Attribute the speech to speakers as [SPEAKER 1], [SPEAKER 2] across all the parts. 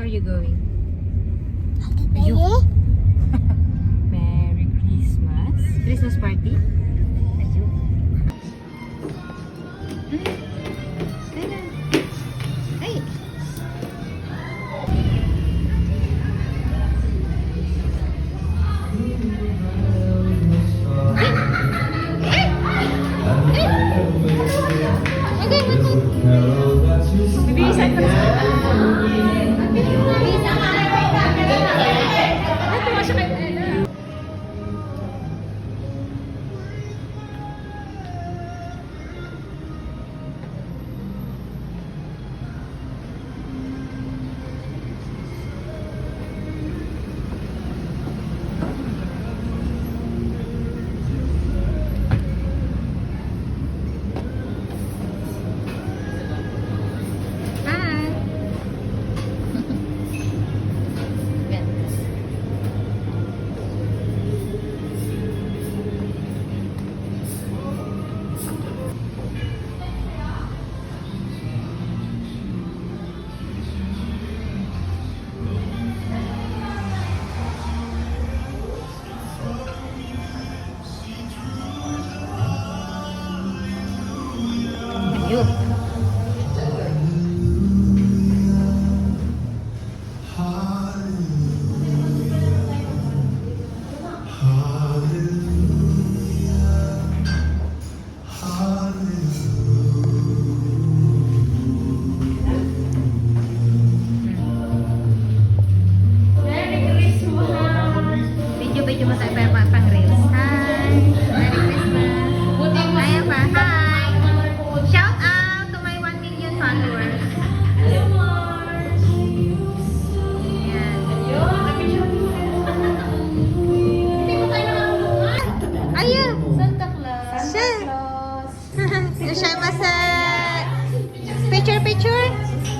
[SPEAKER 1] you going? Ayun. Merry Christmas. Christmas party? Ayun. Kaya. Ay! Bibisan ka na. Ayun. Video mo tayo para pang reels. Hi! Merry Christmas! Ayan pa. Hi! Shout out to my 1 million followers. Ayan. Ayun!
[SPEAKER 2] Santa Claus.
[SPEAKER 1] Siya masa picture.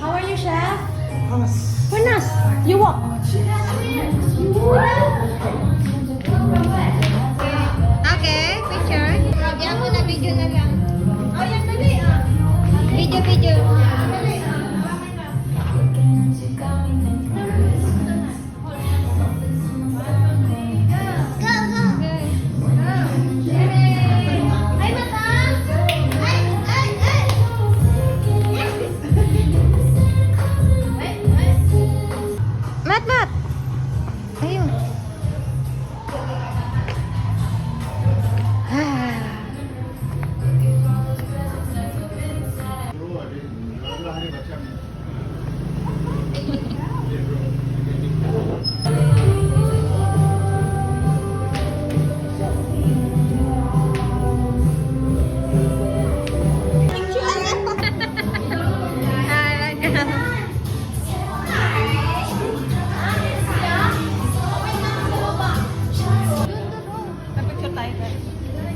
[SPEAKER 2] How are you, Chef? Buenas. You walk.
[SPEAKER 1] Okay, picture. Yan mo na, video na lang. Oh, yan dali ah. Video. Mat! Ayun.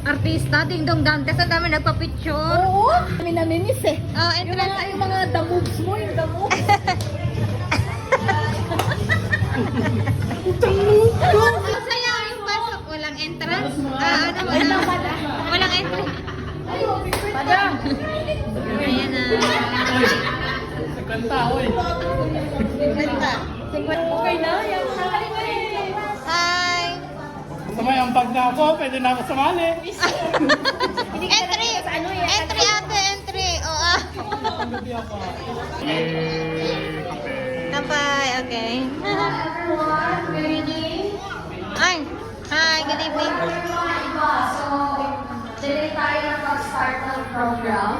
[SPEAKER 1] Artista, Ding Dong Dantes, ang dami nagpa-picture.
[SPEAKER 2] Oo. Kami namimiss eh.
[SPEAKER 1] Oh,
[SPEAKER 2] Yung
[SPEAKER 1] entrance.
[SPEAKER 2] mga the moves mo, yung the moves.
[SPEAKER 1] Ang saya yung pasok. Walang entrance. Walang entrance.
[SPEAKER 2] Madam.
[SPEAKER 1] Ayan na.
[SPEAKER 3] Kanta, oy.
[SPEAKER 2] Okay na?
[SPEAKER 1] Hi!
[SPEAKER 3] Kamay ang bag na ako, pwede na ako sumali.
[SPEAKER 1] Entry! Entry ate, entry! Oo. Kapay, okay. Ay! Hi, good evening.
[SPEAKER 4] So, today tayo nag-start ng program.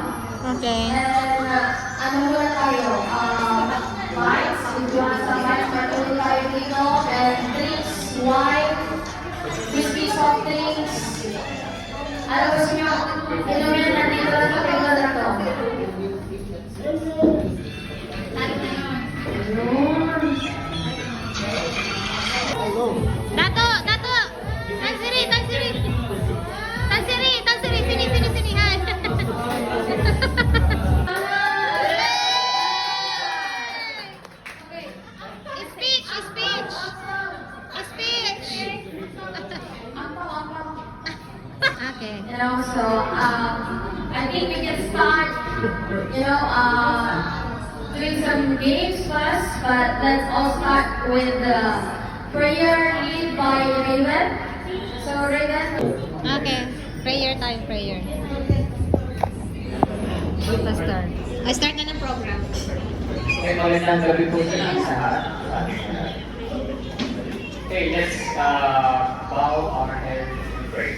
[SPEAKER 1] Okay.
[SPEAKER 4] And, ano muna tayo? Bites. If you want some bites, martuloy tayo dito. And drinks, wine, crispy soft drinks. Ano gusto nyo? Inumin na dito na ito. Kaya na ito.
[SPEAKER 1] Dato! Tansiri! Sini! Hi! Speech! Okay.
[SPEAKER 4] You know, so I think we can start, you know, doing some games first, but let's all start with the prayer lead by Raven. So Raven.
[SPEAKER 1] Okay. Prayer time, prayer. Pastor. I start na ng program.
[SPEAKER 5] Okay, magandang gabi po sa lahat. Okay, let's bow our head and pray.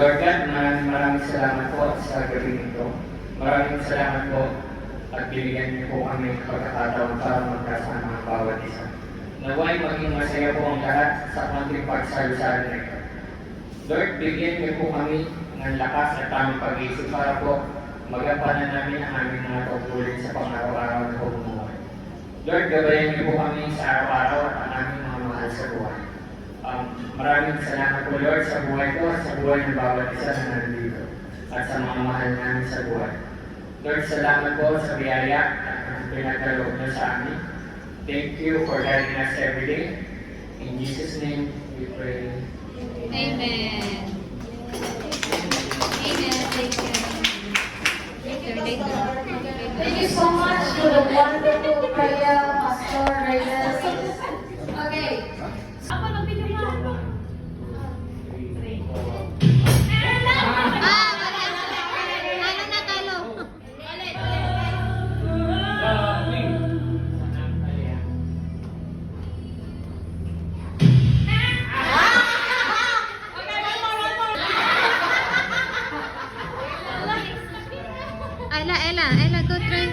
[SPEAKER 5] Lord God, maraming salamat po sa gabi nito. Maraming salamat po at binigyan niyo po kami ng pagkakataon para magkasama ang bawat isa. Naway maging masaya po ang lahat sa konting pagsalo-salo na ito. Lord, bigyan niyo po kami ng lakas at tamang pag-iisip para po magampanan namin ang aming mga tungkulin sa pang-araw-araw na pamumuhay. Lord, gabayan niyo po kami sa araw-araw at ang aming mga mahal sa buhay. Maraming salamat po Lord sa buhay ko at sa buhay ng bawat isa na nandito at sa mga mahal namin sa buhay. Lord, salamat po sa biyaya at pinagkaloob niyo sa amin. Thank you for guiding us every day. In Jesus' name, we pray.
[SPEAKER 1] Amen. Amen. Thank you. Later.
[SPEAKER 4] Thank you so much for the wonderful prayer, Pastor Raven. Okay.
[SPEAKER 1] Talo na, talo. Ella, go try.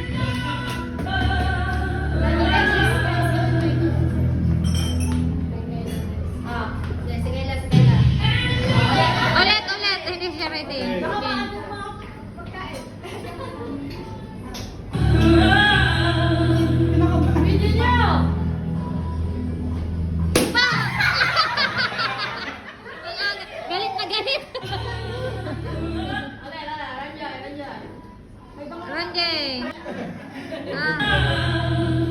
[SPEAKER 1] Ulit, hindi siya ready. Okay. Galit na galit. Ranjay.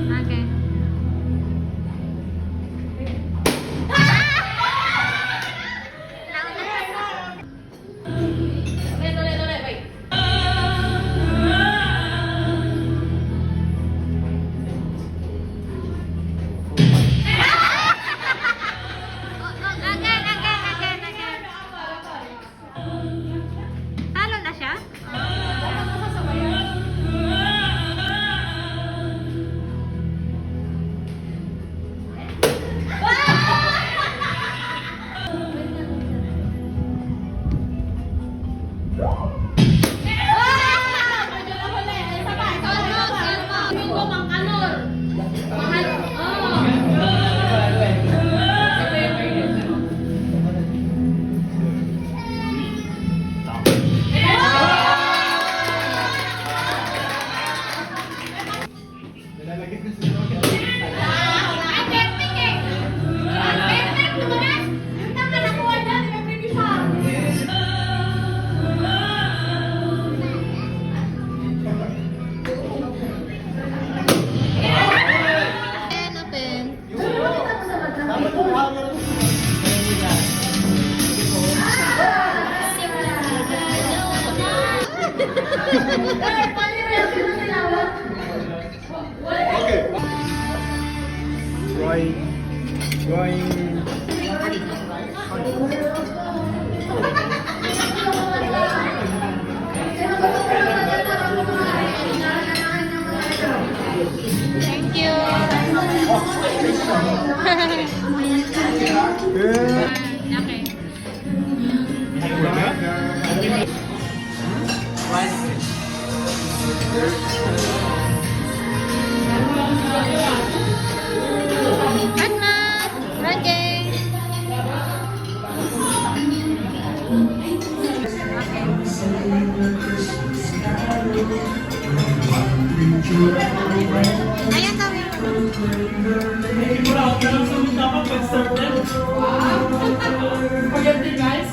[SPEAKER 1] Okay. Again. Talo na siya?
[SPEAKER 3] Drawing.
[SPEAKER 1] Thank you. Okay. Anna, Ranjay. Ayan kami.
[SPEAKER 3] Spaghetti guys.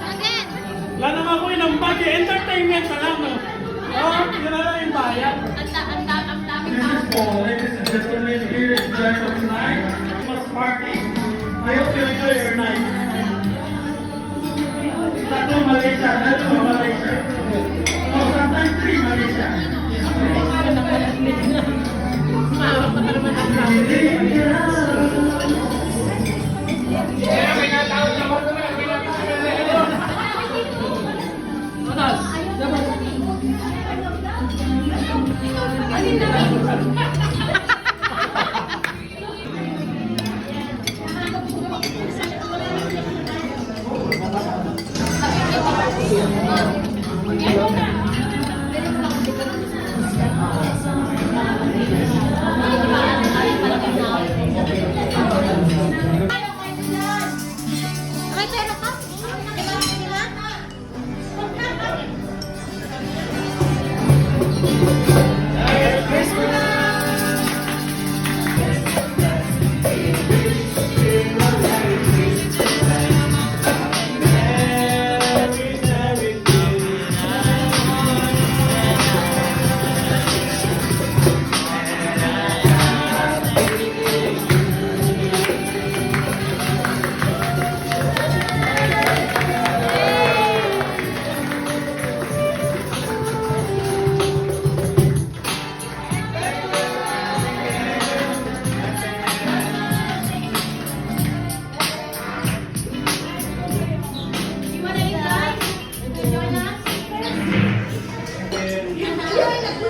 [SPEAKER 1] Again.
[SPEAKER 3] Wala naman ko inambag eh. Entertainment na lang, no? Oo, yun na lang yung bayan.
[SPEAKER 4] Ang dami
[SPEAKER 3] gentlemen here in Jericho tonight. Christmas party. I hope you enjoy your night. Tattoo Malaysia, tattoo Malaysia. Oh, sometimes three Malaysia.
[SPEAKER 1] May pera ka?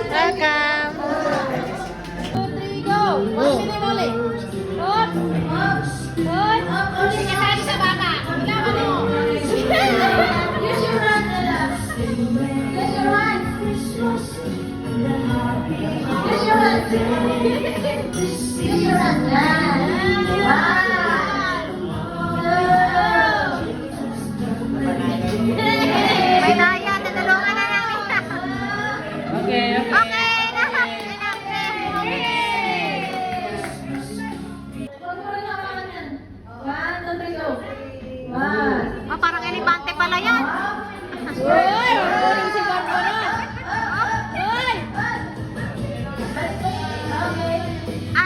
[SPEAKER 1] Welcome. May daya, tutulungan na namin.
[SPEAKER 2] Okay.
[SPEAKER 1] Okay, enough. Oh, parang elepante pala yan.
[SPEAKER 2] Uy! Marunong si Barbara! Uy!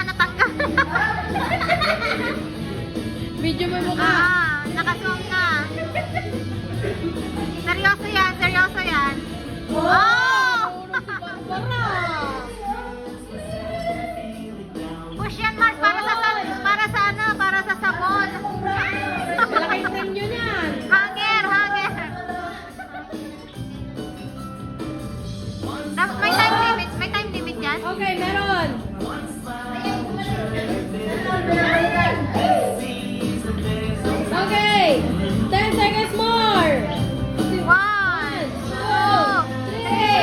[SPEAKER 1] Natanggal.
[SPEAKER 2] Video mo yung mukha.
[SPEAKER 1] Nakaswam na. Seryoso yan, seryoso yan. Oh!
[SPEAKER 2] Barbara!
[SPEAKER 1] Push yan, Mars, para sa ano, para sa sabon.
[SPEAKER 2] Malaki yung premyo niyan.
[SPEAKER 1] Hanger. May time limit yan?
[SPEAKER 2] Okay, meron. Okay. 10 seconds more.
[SPEAKER 1] 1, 2, 3.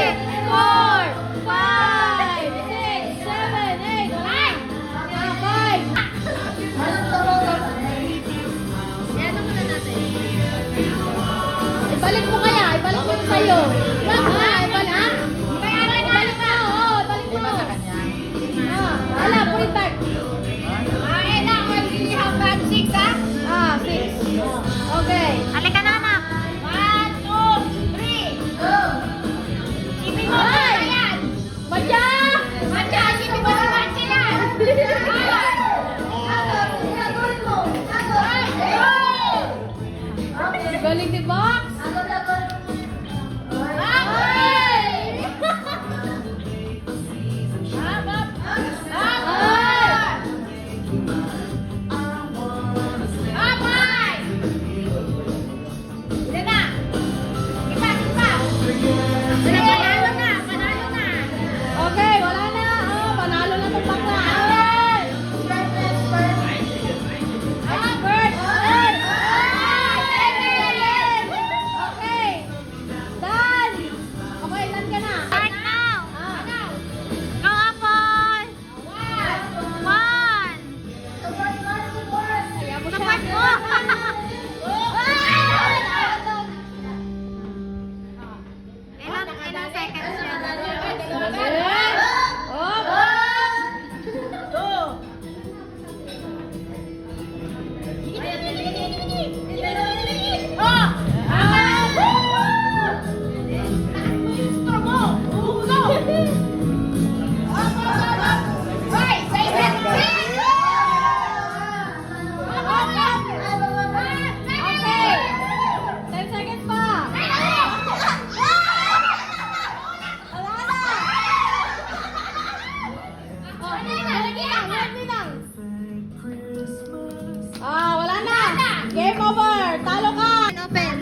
[SPEAKER 2] Game over! Talo ka!
[SPEAKER 1] Open.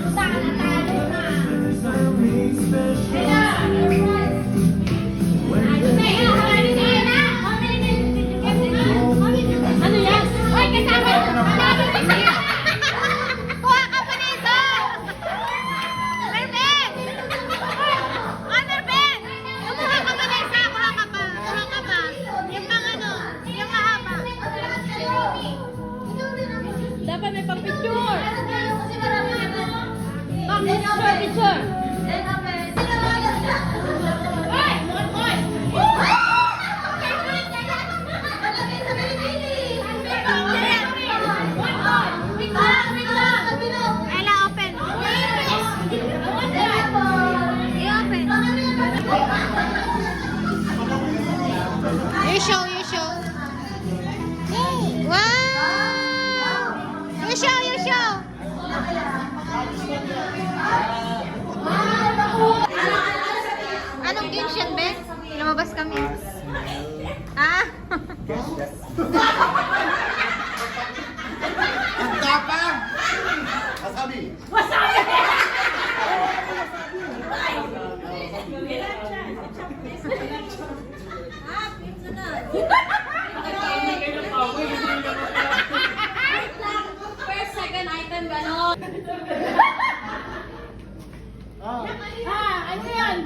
[SPEAKER 2] Ano yan?
[SPEAKER 1] Uy, kasama! Kuha ka pa nito! Merben! Oh, Merben! Kumuha ka pa na isa! Kuha ka pa! Kuha ka pa! Yung pang ano? Yung mahaba.
[SPEAKER 2] Dapat may pang-picture! Picture!
[SPEAKER 1] Ella, open. I-open. You show, you show. Wow! You show, you show. Anong game yan, Ben? Lumabas kami. Ah?
[SPEAKER 6] Ang tapang! Wasabi!
[SPEAKER 2] First, second item, ganon. Ano yan?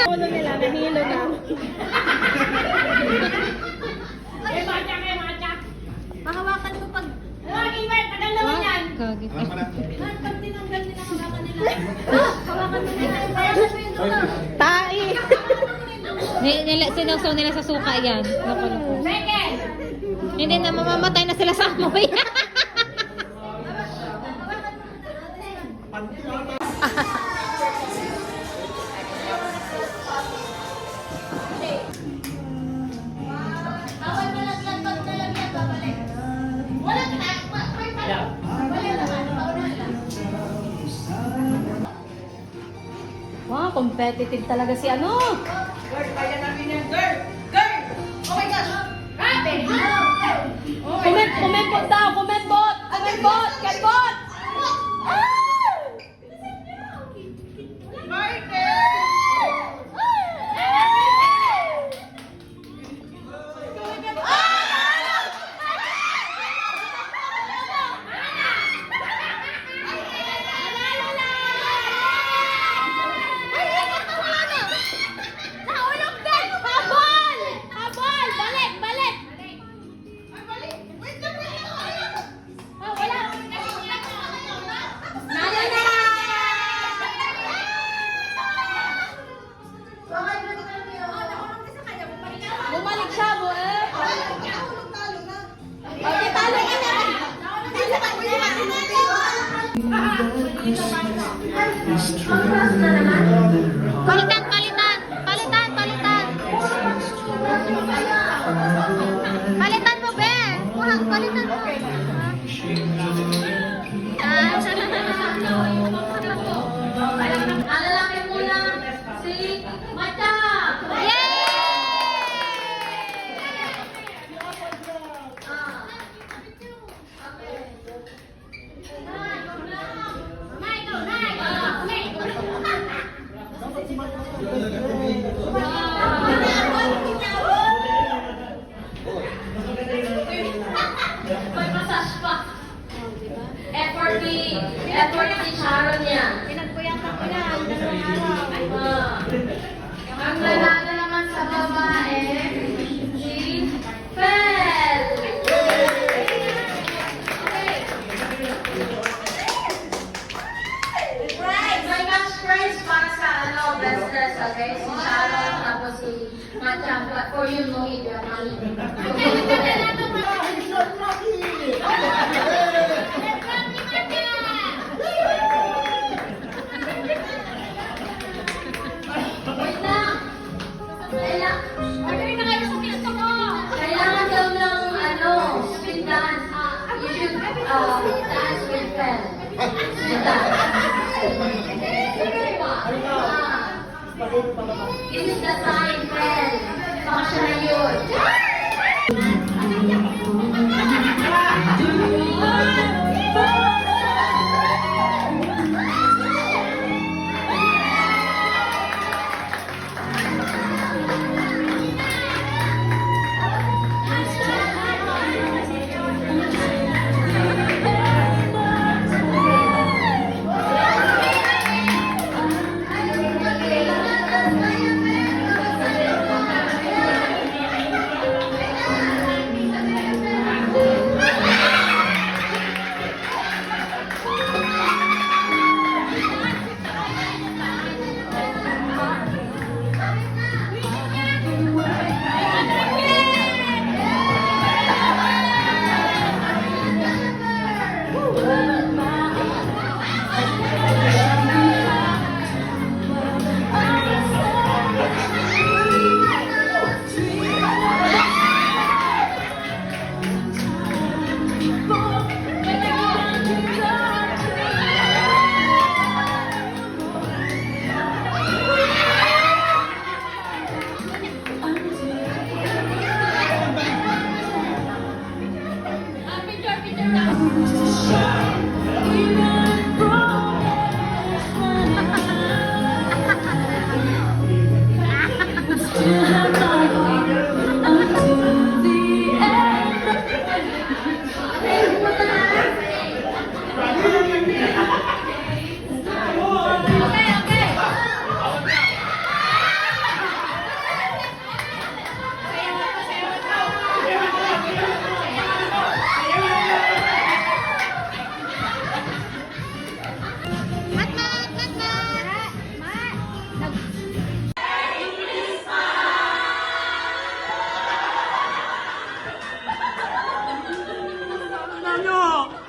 [SPEAKER 2] Ulo nila, nahilo na.
[SPEAKER 1] Mahawakan mo pag... Kagi.
[SPEAKER 6] Alam mo na?
[SPEAKER 2] Tai!
[SPEAKER 1] Sinawsaw nila sa suka yan. Loko-loko. Hindi na, mamamatay na sila sa amoy.
[SPEAKER 2] Wow, competitive talaga si ano. Comment bot daw, comment bot! Comment bot! Comment bot!
[SPEAKER 1] Nahulog din! Habol! Habol! Balik! Balik! Nalo na!
[SPEAKER 2] Bumalik siya, Okay, talo ka na!
[SPEAKER 1] Palitan! Palitan! Palitan! Palitan! Palitan mo, be! Palitan mo!
[SPEAKER 4] Alalaki muna si Mata. May massage pa. Effort ni Sharon yan.
[SPEAKER 1] Pinagpuyakan ko yan. Dalawang araw.
[SPEAKER 4] Ang nanalo naman sa babae, si Fel. May cash prize para sa best dress, okay? Si Sharon, tapos si Matcha. But for you, no need your money. Wait lang. Kailangan daw ng spin dance. You should dance with Fel. Spin dance. This is the sign, Fel. Baka siya na yun.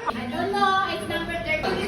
[SPEAKER 4] I don't know, it's number 30.